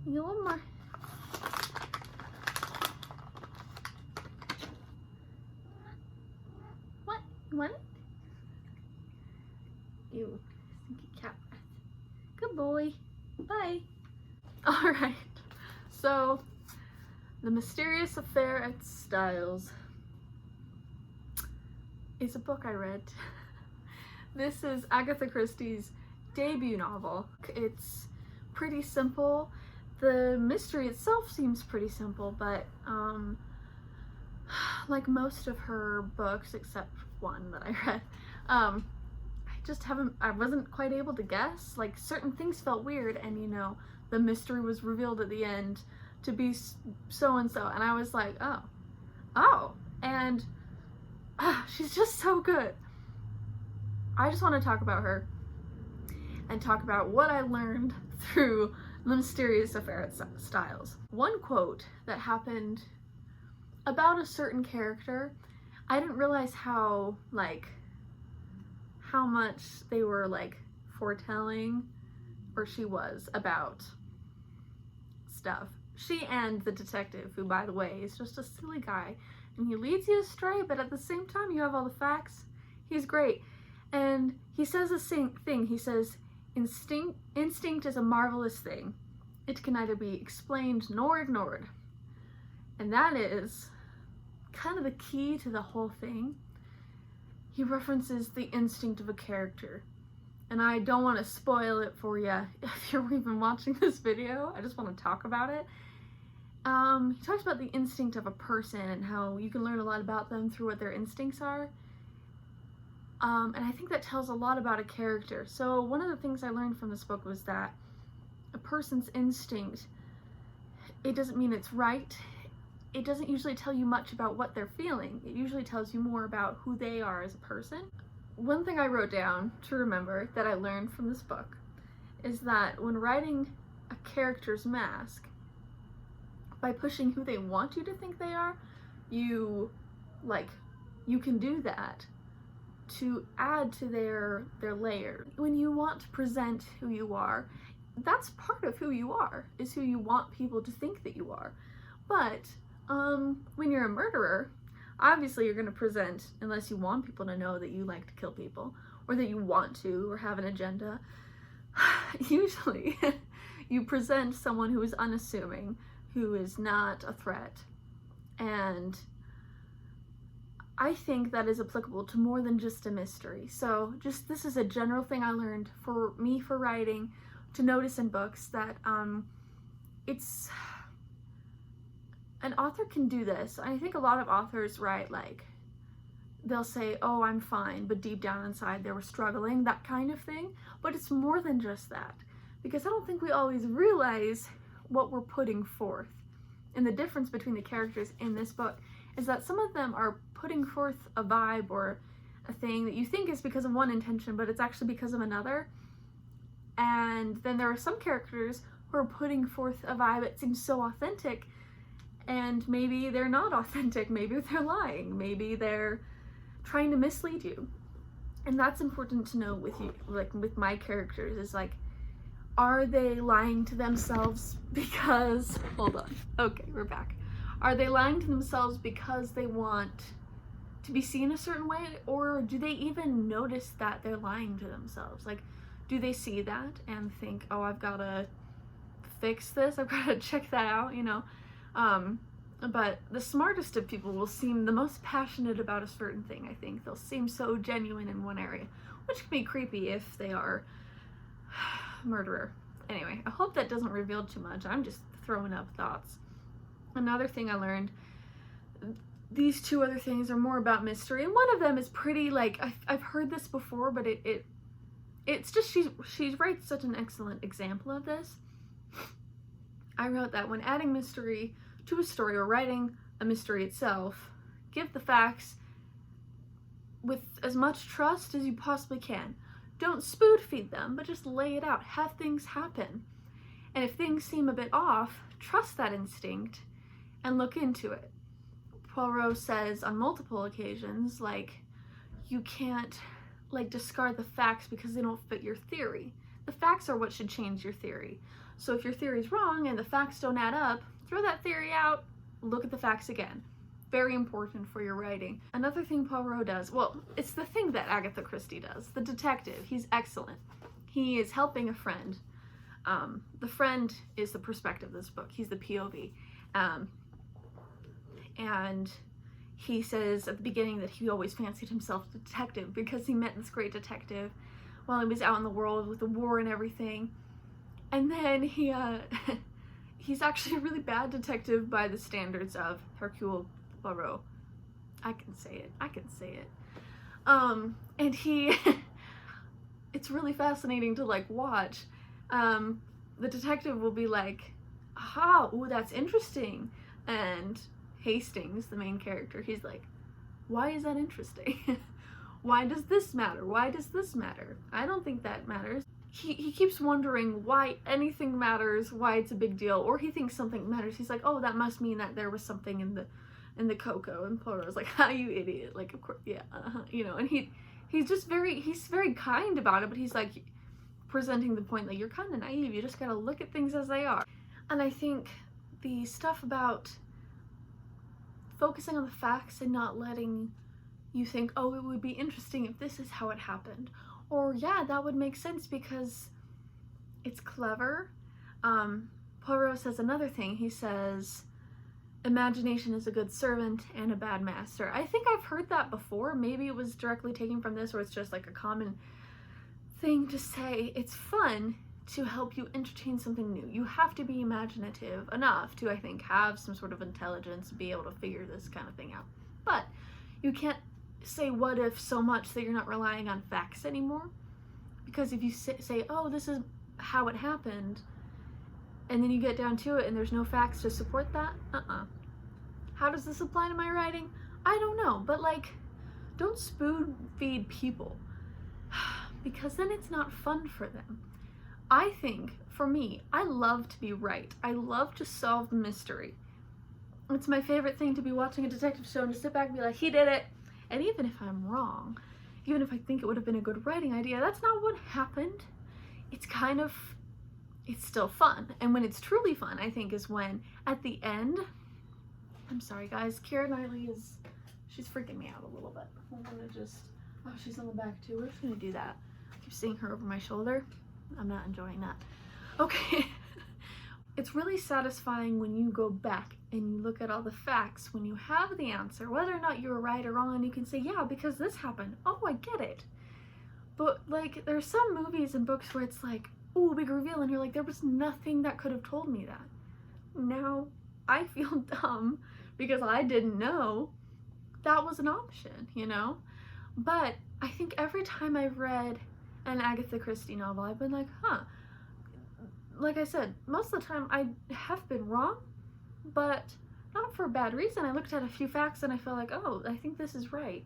You want more? What? You want it? Ew, stinky cat breath. Good boy. Bye. Alright, so The Mysterious Affair at Styles is a book I read. This is Agatha Christie's debut novel. It's pretty simple. The mystery itself seems pretty simple, but like most of her books, except one that I read, I wasn't quite able to guess. Like, certain things felt weird, and you know, the mystery was revealed at the end to be so-and-so, and I was like, oh, and she's just so good. I just want to talk about her and talk about what I learned through The Mysterious Affair at Styles. One quote that happened about a certain character, I didn't realize how much they were like foretelling, or she was, about stuff. She and the detective, who by the way is just a silly guy, and he leads you astray, but at the same time you have all the facts. He's great. And he says the same thing. He says, instinct is a marvelous thing. It can neither be explained nor ignored. And that is kind of the key to the whole thing. He references the instinct of a character. And I don't want to spoil it for you if you're even watching this video. I just want to talk about it. He talks about the instinct of a person and how you can learn a lot about them through what their instincts are. And I think that tells a lot about a character. So one of the things I learned from this book was that a person's instinct, it doesn't mean it's right. It doesn't usually tell you much about what they're feeling. It usually tells you more about who they are as a person. One thing I wrote down to remember that I learned from this book is that when writing a character's mask, by pushing who they want you to think they are, you can do that to add to their layer. When you want to present who you are, that's part of who you are, is who you want people to think that you are. But when you're a murderer, obviously you're going to present, unless you want people to know that you like to kill people, or that you want to, or have an agenda, usually you present someone who is unassuming, who is not a threat. And I think that is applicable to more than just a mystery. So this is a general thing I learned for me for writing, to notice in books, that it's, an author can do this. I think a lot of authors write they'll say, oh, I'm fine, but deep down inside they were struggling, that kind of thing. But it's more than just that, because I don't think we always realize what we're putting forth. And the difference between the characters in this book is that some of them are putting forth a vibe or a thing that you think is because of one intention, but it's actually because of another. And then there are some characters who are putting forth a vibe that seems so authentic, and maybe they're not authentic, maybe they're lying, maybe they're trying to mislead you. And that's important to know with you, with my characters, is are they lying to themselves because, hold on, okay, we're back. Are they lying to themselves because they want to be seen a certain way, or do they even notice that they're lying to themselves? Do they see that and think, oh, I've got to fix this, I've got to check that out, you know? But the smartest of people will seem the most passionate about a certain thing, I think. They'll seem so genuine in one area, which can be creepy if they are murderer. Anyway, I hope that doesn't reveal too much. I'm just throwing up thoughts. Another thing I learned, these two other things are more about mystery, and one of them is pretty, I've heard this before, but it's just, she writes such an excellent example of this. I wrote that when adding mystery to a story or writing a mystery itself, give the facts with as much trust as you possibly can. Don't spoon feed them, but just lay it out. Have things happen. And if things seem a bit off, trust that instinct and look into it. Poirot says on multiple occasions, you can't discard the facts because they don't fit your theory. The facts are what should change your theory. So if your theory's wrong and the facts don't add up, throw that theory out, look at the facts again. Very important for your writing. Another thing Poirot does, well, it's the thing that Agatha Christie does. The detective, he's excellent. He is helping a friend. The friend is the perspective of this book. He's the POV. And he says at the beginning that he always fancied himself a detective because he met this great detective while he was out in the world with the war and everything. And then he's actually a really bad detective by the standards of Hercule Poirot. I can say it. And he, it's really fascinating to like watch. The detective will be like, aha, ooh, that's interesting. And Hastings, the main character, he's like, why is that interesting? Why does this matter? Why does this matter? I don't think that matters. He keeps wondering why anything matters, why it's a big deal, or he thinks something matters. He's like, oh, that must mean that there was something in the cocoa. And Poirot's like, ah, you idiot. Like, of course, yeah, you know. And he's very kind about it, but he's like presenting the point that you're kind of naive. You just gotta look at things as they are. And I think the stuff about focusing on the facts and not letting you think, oh, it would be interesting if this is how it happened. Or, yeah, that would make sense because it's clever. Poirot says another thing. He says, imagination is a good servant and a bad master. I think I've heard that before. Maybe it was directly taken from this, or it's just like a common thing to say. It's fun to help you entertain something new. You have to be imaginative enough to, I think, have some sort of intelligence, be able to figure this kind of thing out. But you can't say what if so much that you're not relying on facts anymore. Because if you say, oh, this is how it happened, and then you get down to it and there's no facts to support that, How does this apply to my writing? I don't know, but like, don't spoon feed people because then it's not fun for them. I think, for me, I love to be right. I love to solve mystery. It's my favorite thing to be watching a detective show and to sit back and be like, he did it. And even if I'm wrong, even if I think it would have been a good writing idea, that's not what happened. It's still fun. And when it's truly fun, I think, is when, at the end, I'm sorry guys, Keira Knightley she's freaking me out a little bit. I'm gonna oh, she's on the back too. We're just gonna do that. I keep seeing her over my shoulder. I'm not enjoying that. Okay. It's really satisfying when you go back and you look at all the facts, when you have the answer, whether or not you were right or wrong, and you can say, yeah, because this happened. Oh, I get it. But, like, there's some movies and books where it's like, ooh, big reveal, and you're like, there was nothing that could have told me that. Now, I feel dumb because I didn't know that was an option, you know? But I think every time I've read an Agatha Christie novel, I've been like, huh. Like I said, most of the time I have been wrong, but not for a bad reason. I looked at a few facts and I felt like, oh, I think this is right,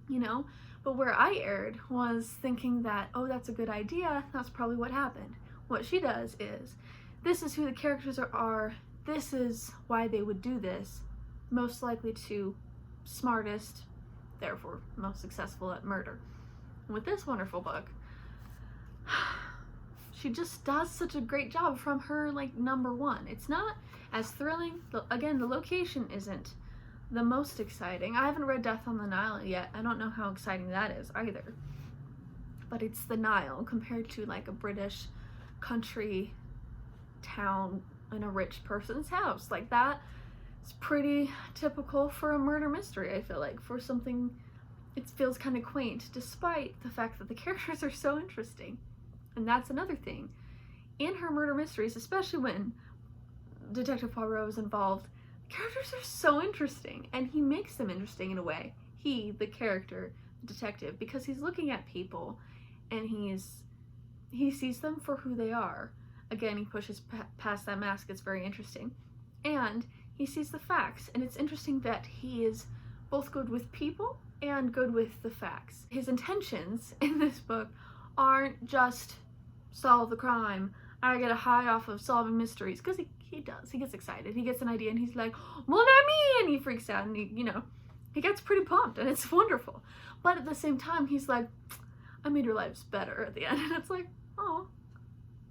you know? But where I erred was thinking that, oh, that's a good idea, that's probably what happened. What she does is, this is who the characters are, this is why they would do this, most likely to smartest, therefore most successful at murder. And with this wonderful book, she just does such a great job from her, like, number one. It's not as thrilling. Again, the location isn't the most exciting. I haven't read Death on the Nile yet. I don't know how exciting that is either. But it's the Nile compared to, like, a British country town in a rich person's house. Like, that is pretty typical for a murder mystery, I feel like. For something, it feels kind of quaint, despite the fact that the characters are so interesting. And that's another thing. In her murder mysteries, especially when Detective Poirot is involved, the characters are so interesting, and he makes them interesting in a way. He, the character, the detective, because he's looking at people, and he sees them for who they are. Again, he pushes past that mask. It's very interesting. And he sees the facts, and it's interesting that he is both good with people and good with the facts. His intentions in this book aren't just solve the crime. I get a high off of solving mysteries, because he does. He gets excited. He gets an idea and he's like, mon ami, and he freaks out and he gets pretty pumped, and it's wonderful. But at the same time, he's like, I made your lives better at the end. And it's like, oh,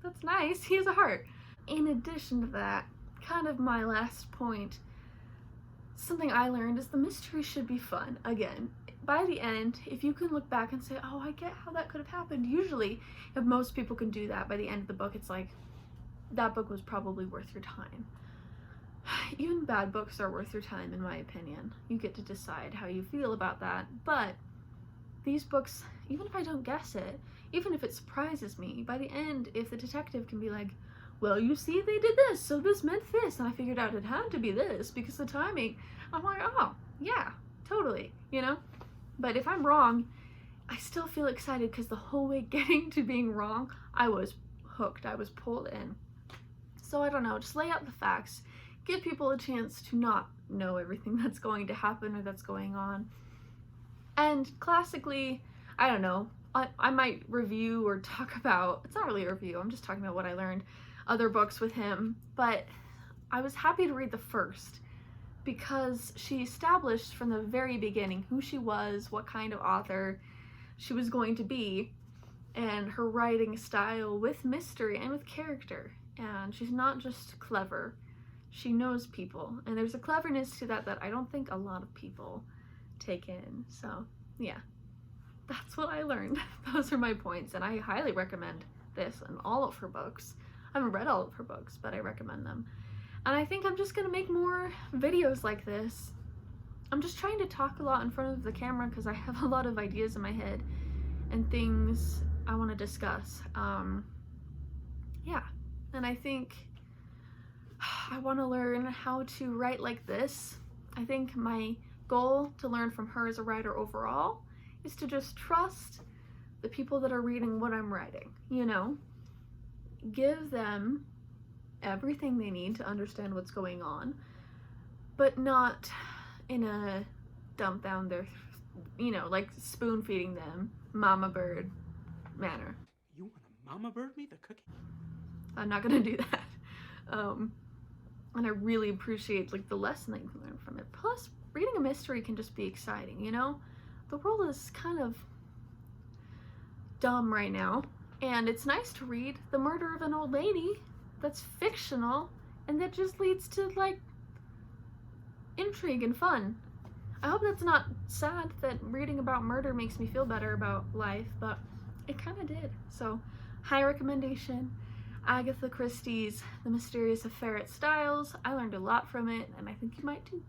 that's nice. He has a heart. In addition to that, kind of my last point, something I learned is the mystery should be fun. Again, by the end, if you can look back and say, oh, I get how that could have happened. Usually, if most people can do that by the end of the book, it's like, that book was probably worth your time. Even bad books are worth your time, in my opinion. You get to decide how you feel about that. But these books, even if I don't guess it, even if it surprises me, by the end, if the detective can be like, well, you see, they did this, so this meant this, and I figured out it had to be this because the timing, I'm like, oh, yeah, totally, you know? But if I'm wrong, I still feel excited because the whole way getting to being wrong, I was hooked, I was pulled in. So I don't know, just lay out the facts, give people a chance to not know everything that's going to happen or that's going on. And classically, I don't know, I might review or talk about, it's not really a review, I'm just talking about what I learned, other books with him, but I was happy to read the first because she established from the very beginning who she was, what kind of author she was going to be, and her writing style with mystery and with character. And she's not just clever, she knows people, and there's a cleverness to that that I don't think a lot of people take in. So yeah, that's what I learned. Those are my points, and I highly recommend this and all of her books. I haven't read all of her books, but I recommend them. And I think I'm just gonna make more videos like this. I'm just trying to talk a lot in front of the camera because I have a lot of ideas in my head and things I want to discuss. Yeah, and I think I want to learn how to write like this. I think my goal to learn from her as a writer overall is to just trust the people that are reading what I'm writing, you know? Give them everything they need to understand what's going on, but not in a dump down their, you know, like spoon feeding them, mama bird manner. You want to mama bird me the cookie? I'm not gonna do that. And I really appreciate like the lesson that you can learn from it. Plus, reading a mystery can just be exciting, you know? The world is kind of dumb right now. And it's nice to read the murder of an old lady that's fictional and that just leads to like intrigue and fun. I hope that's not sad that reading about murder makes me feel better about life, but it kind of did. So, high recommendation. Agatha Christie's The Mysterious Affair at Styles. I learned a lot from it, and I think you might too.